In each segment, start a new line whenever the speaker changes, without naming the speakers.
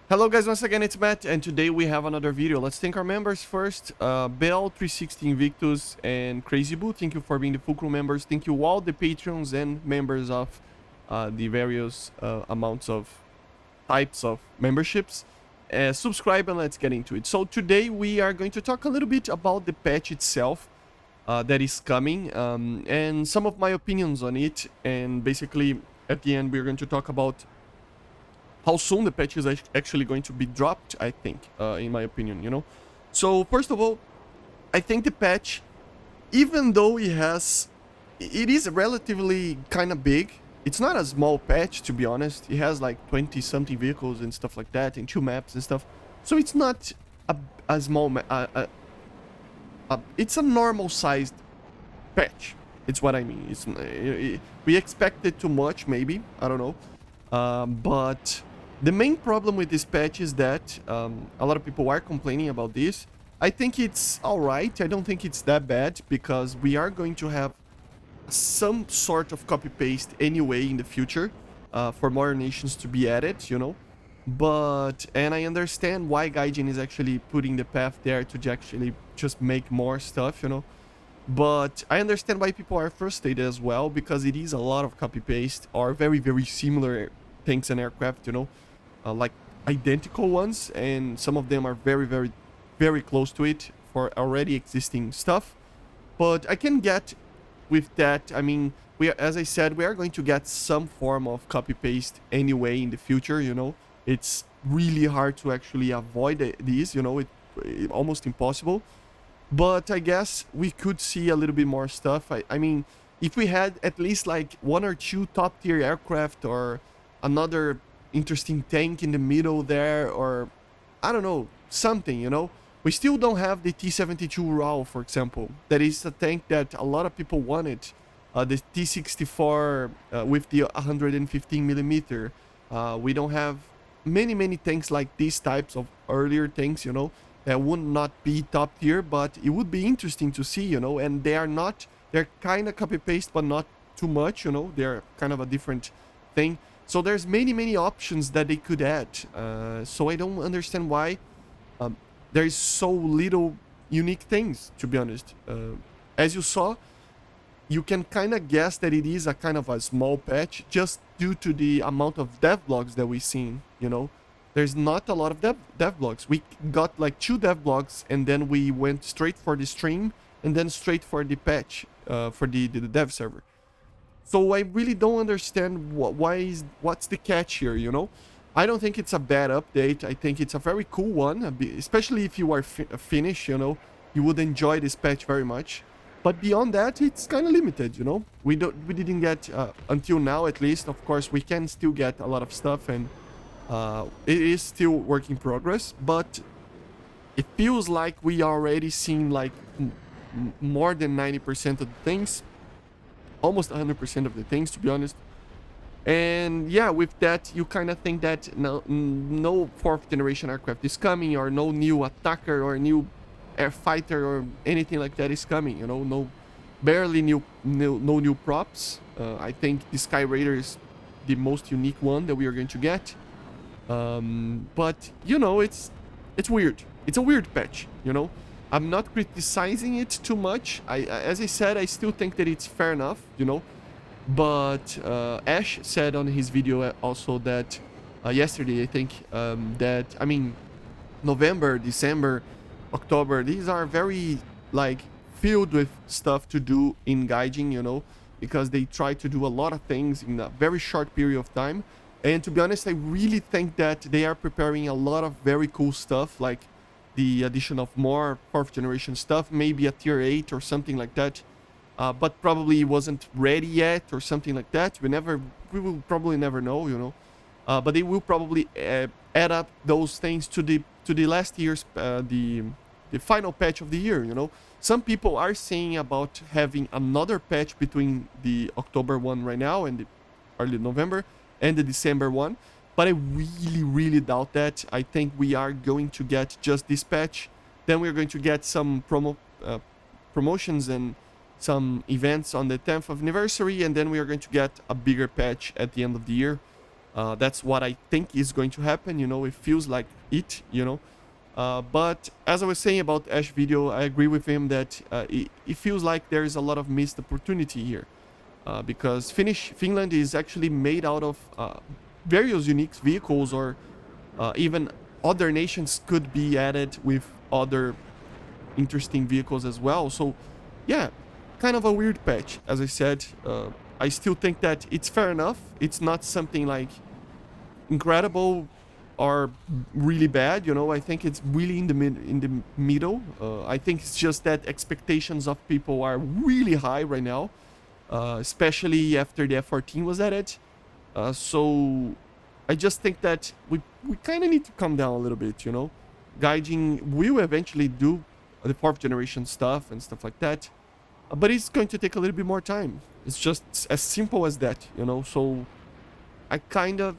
Hello guys, once again it's Matt, and today we have another video. Let's thank our members first. Bell 360 Invictus and Crazy Boo, thank you for being the full crew members. Thank you all the patrons and members of the various amounts of types of memberships. Subscribe and let's get into it. So today we are going to talk a little bit about the patch itself that is coming, and some of my opinions on it, and basically at the end we're going to talk about how soon the patch is actually going to be dropped, I think, in my opinion, you know. So first of all, I think the patch, even though it is relatively kind of big, it's not a small patch, to be honest. It has like 20 something vehicles and stuff like that, and 2 maps and stuff. So it's not a small it's a normal sized patch. It's what I mean. We expected too much, maybe, I don't know. But the main problem with this patch is that a lot of people are complaining about this. I think it's alright. I don't think it's that bad because we are going to have some sort of copy-paste anyway in the future for more nations to be added, you know. And I understand why Gaijin is actually putting the path there to actually just make more stuff, you know. But I understand why people are frustrated as well, because it is a lot of copy-paste or very, very similar tanks and aircraft, you know, like identical ones, and some of them are very, very, very close to it for already existing stuff. But I can get with that. I mean, as I said, we are going to get some form of copy-paste anyway in the future, you know. It's really hard to actually avoid these, you know, almost impossible. But I guess we could see a little bit more stuff. I mean, if we had at least like 1 or 2 top tier aircraft or another interesting tank in the middle there, or I don't know, something, you know. We still don't have the T-72 RAW, for example. That is a tank that a lot of people wanted. The T-64 with the 115 millimeter. We don't have many tanks like these types of earlier tanks, you know, that would not be top tier, but it would be interesting to see, you know. And they're kind of copy paste, but not too much, you know. They're kind of a different thing. So there's many options that they could add. So I don't understand why there is so little unique things, to be honest. As you saw, you can kind of guess that it is a kind of a small patch just due to the amount of devlogs that we've seen, you know. There's not a lot of devlogs. We got like 2 devlogs, and then we went straight for the stream and then straight for the patch for the dev server. So I really don't understand what's the catch here, you know. I don't think it's a bad update. I think it's a very cool one, especially if you are Finnish, you know. You would enjoy this patch very much. But beyond that, it's kind of limited, you know. We didn't get until now, at least. Of course, we can still get a lot of stuff, and it is still work in progress. But it feels like we already seen like more than 90% of the things. Almost 100% of the things, to be honest. And yeah, with that, you kind of think that no 4th generation aircraft is coming, or no new attacker or new air fighter or anything like that is coming, you know. No new props. I think the Sky Raider is the most unique one that we are going to get. But you know, it's weird. It's a weird patch, you know. I'm not criticizing it too much. As I said, I still think that it's fair enough, you know. But Ash said on his video also that yesterday, I think, that, I mean, November, December, October, these are very, like, filled with stuff to do in Gaijin, you know, because they try to do a lot of things in a very short period of time. And to be honest, I really think that they are preparing a lot of very cool stuff, like the addition of more 4th generation stuff, maybe a tier 8 or something like that, but probably wasn't ready yet or something like that. We will probably never know, you know. But they will probably add up those things to the last year's the final patch of the year, you know. Some people are saying about having another patch between the October one right now and the early November and the December one. But I really doubt that. I think we are going to get just this patch. Then we're going to get some promotions and some events on the 10th anniversary, and then we are going to get a bigger patch at the end of the year. That's what I think is going to happen. You know, it feels like it. You know, but as I was saying about Ash video, I agree with him that it feels like there is a lot of missed opportunity here, because Finland is actually made out of various unique vehicles, or even other nations could be added with other interesting vehicles as well. So yeah, kind of a weird patch. As I said, I still think that it's fair enough. It's not something like incredible or really bad. You know, I think it's really in the middle. I think it's just that expectations of people are really high right now, especially after the F14 was added. So I just think that we kind of need to calm down a little bit. You know, Gaijin will eventually do the 4th generation stuff and stuff like that, but it's going to take a little bit more time. It's just as simple as that, you know. So I kind of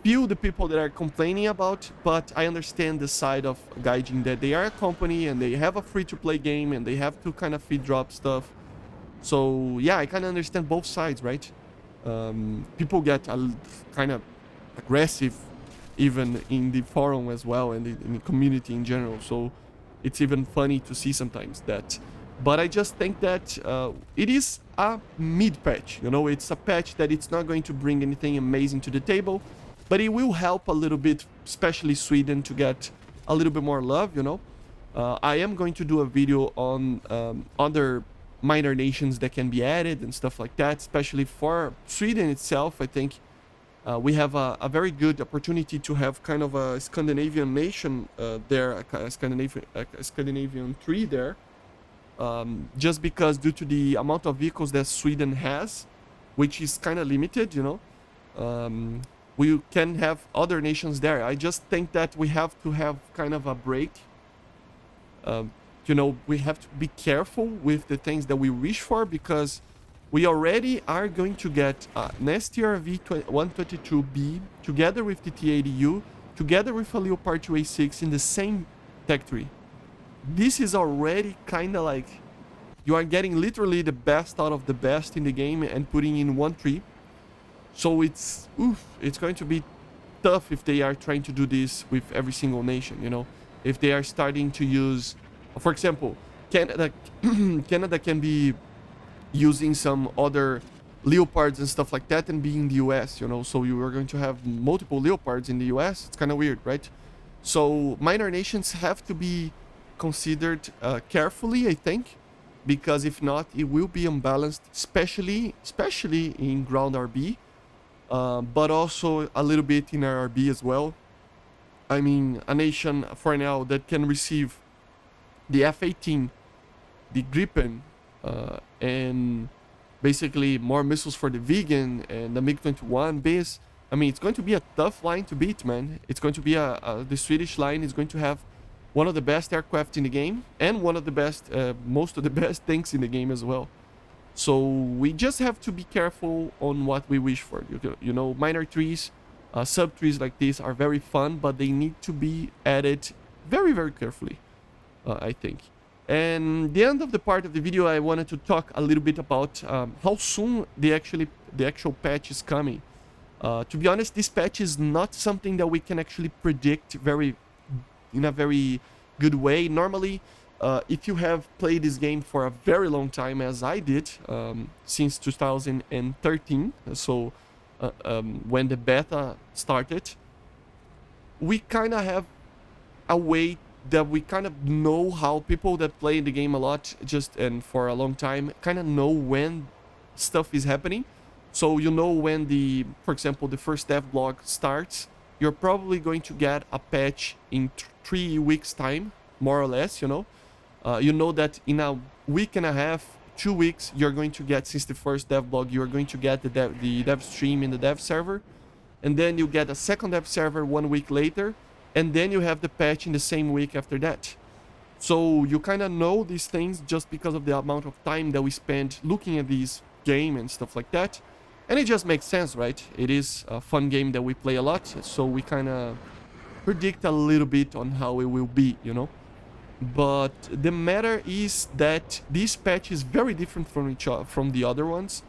feel the people that are complaining about, but I understand the side of Gaijin, that they are a company and they have a free-to-play game and they have to kind of feed drop stuff. So yeah, I kind of understand both sides, right? People get kind of aggressive even in the forum as well, and in the community in general. So it's even funny to see sometimes that. But I just think that it is a mid patch. You know, it's a patch that it's not going to bring anything amazing to the table, but it will help a little bit, especially Sweden, to get a little bit more love. You know, I am going to do a video on other minor nations that can be added and stuff like that, especially for Sweden itself. I think we have a very good opportunity to have kind of a Scandinavian nation there, a Scandinavian tree there, just because due to the amount of vehicles that Sweden has, which is kind of limited, you know, we can have other nations there. I just think that we have to have kind of a break. You know, we have to be careful with the things that we wish for, because we already are going to get next year V122B together with the T80U, together with a Leopard 2A6 in the same tech tree. This is already kind of like you are getting literally the best out of the best in the game and putting in one tree. So it's going to be tough if they are trying to do this with every single nation, you know. If they are starting to use, for example, Canada can be using some other Leopards and stuff like that and be in the US, you know. So you are going to have multiple Leopards in the US. It's kind of weird, right? So minor nations have to be considered carefully, I think, because if not, it will be unbalanced, especially in ground RB, but also a little bit in RB as well. I mean, a nation for now that can receive the F-18, the Gripen, and basically more missiles for the Vegan and the MiG-21 base. I mean, it's going to be a tough line to beat, man. It's going to be the Swedish line is going to have one of the best aircraft in the game and one of the best, most of the best tanks in the game as well. So we just have to be careful on what we wish for. You know, minor trees, sub trees like this are very fun, but they need to be added very, very carefully, I think. And the end of the part of the video, I wanted to talk a little bit about how soon the actual patch is coming. To be honest, this patch is not something that we can actually predict in a very good way. Normally, if you have played this game for a very long time, as I did, since 2013, so when the beta started, we kind of have a way that we kind of know how people that play the game a lot and for a long time kind of know when stuff is happening. So you know when for example, the first dev blog starts, you're probably going to get a patch in 3 weeks time, more or less, you know. You know that in a week and a half, 2 weeks, you're going to get, since the first dev blog, you're going to get the dev stream in the dev server, and then you get a second dev server 1 week later, and then you have the patch in the same week after that. So you kind of know these things just because of the amount of time that we spend looking at this game and stuff like that. And it just makes sense, right? It is a fun game that we play a lot, so we kind of predict a little bit on how it will be, you know. But the matter is that this patch is very different from the other ones.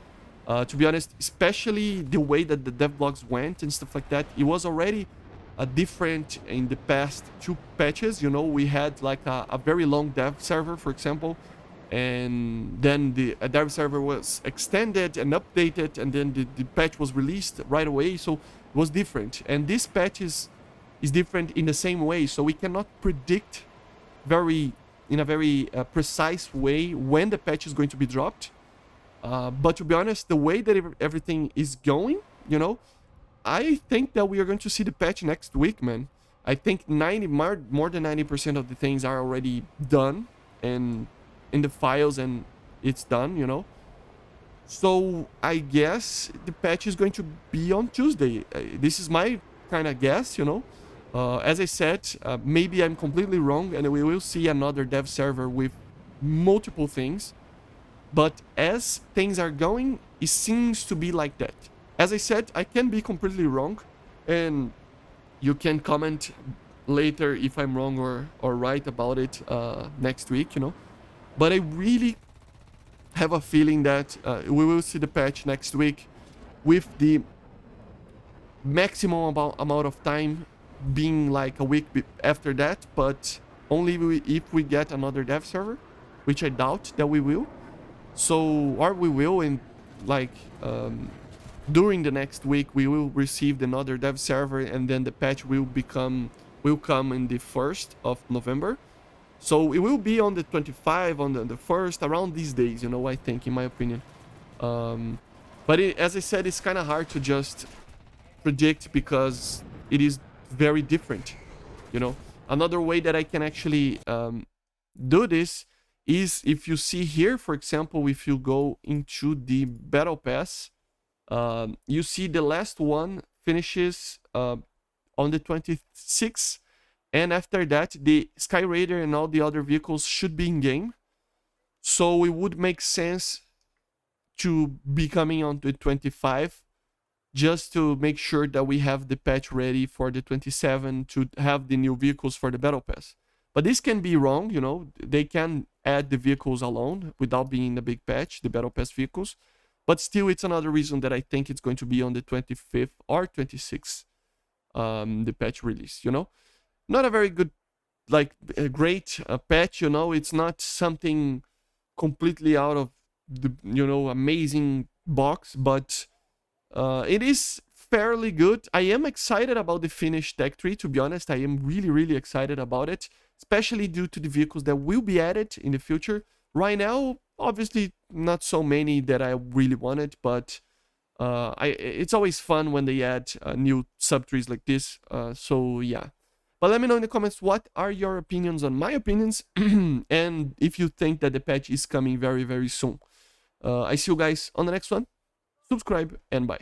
To be honest, especially the way that the devlogs went and stuff like that, it was already different in the past two patches. You know, we had like a very long dev server, for example, and then the dev server was extended and updated, and then the patch was released right away. So it was different, and this patch is different in the same way. So we cannot predict in a very precise way when the patch is going to be dropped. But to be honest, the way that everything is going, you know, I think that we are going to see the patch next week, man. I think more than 90% of the things are already done and in the files, and it's done, you know. So I guess the patch is going to be on Tuesday. This is my kind of guess, you know. As I said, maybe I'm completely wrong, and we will see another dev server with multiple things. But as things are going, it seems to be like that. As I said, I can be completely wrong, and you can comment later if I'm wrong or right about it next week, you know. But I really have a feeling that we will see the patch next week with the maximum amount of time being like a week after that, but only if we get another dev server, which I doubt that we will. So, or we will, in like during the next week, we will receive another dev server, and then the patch will come in the 1st of November. So it will be on the 25th, on the 1st, around these days, you know, I think, in my opinion. But as I said, it's kind of hard to just predict because it is very different, you know. Another way that I can actually do this is, if you see here, for example, if you go into the battle pass, you see the last one finishes on the 26th, and after that the Sky Raider and all the other vehicles should be in game. So it would make sense to be coming on the 25, just to make sure that we have the patch ready for the 27 to have the new vehicles for the battle pass. But this can be wrong, you know. They can add the vehicles alone without being the big patch, the battle pass vehicles. But still, it's another reason that I think it's going to be on the 25th or 26th, the patch release, you know. Not a very good, like, a great patch, you know. It's not something completely out of the, you know, amazing box, but it is fairly good. I am excited about the Finnish tech tree, to be honest. I am really, really excited about it, especially due to the vehicles that will be added in the future. Right now, obviously, not so many that I really wanted, but it's always fun when they add new subtrees like this. So yeah. But let me know in the comments, what are your opinions on my opinions, and if you think that the patch is coming very, very soon. I see you guys on the next one. Subscribe, and bye.